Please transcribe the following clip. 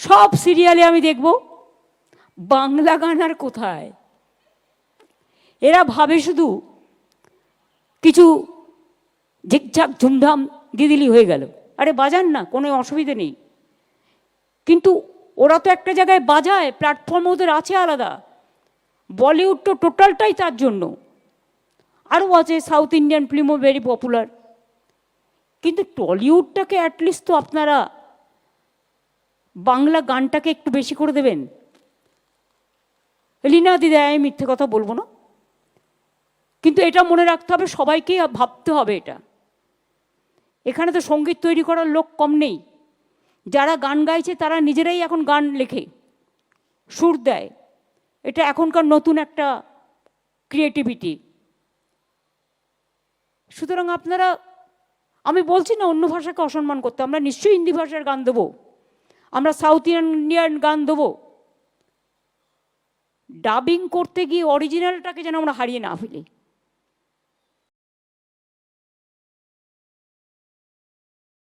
সব সিরিয়ালে আমি দেখব বাংলা গান আর কোথায়। এরা ভাবে শুধু কিছু ঝিকঝাক ঝুমঝাম দিয়ে দিলি হয়ে গেল। আরে বাজান না, কোনো অসুবিধে নেই, কিন্তু ওরা তো একটা জায়গায় বাজায়, প্ল্যাটফর্ম ওদের আছে আলাদা। বলিউড তো টোটালটাই তার জন্য। আরও আছে, সাউথ ইন্ডিয়ান ফিল্মও ভেরি পপুলার। কিন্তু টলিউডটাকে অ্যাটলিস্ট তো আপনারা বাংলা গানটাকে একটু বেশি করে দেবেন। লীনা দিদা, আমি মিথ্যে কথা বলবো না, কিন্তু এটা মনে রাখতে হবে, সবাইকেই ভাবতে হবে এটা। এখানে তো সঙ্গীত তৈরি করার লোক কম নেই। যারা গান গাইছে তারা নিজেরাই এখন গান লেখে, সুর দেয়। এটা এখনকার নতুন একটা ক্রিয়েটিভিটি। সুতরাং আপনারা, আমি বলছি না অন্য ভাষাকে অসম্মান করতে, আমরা নিশ্চয়ই হিন্দি ভাষার গান দেবো, আমরা সাউথ ইন্ডিয়ান গান দেবো। ডাবিং করতে গিয়ে অরিজিনালটাকে যেন আমরা হারিয়ে না ফেলি।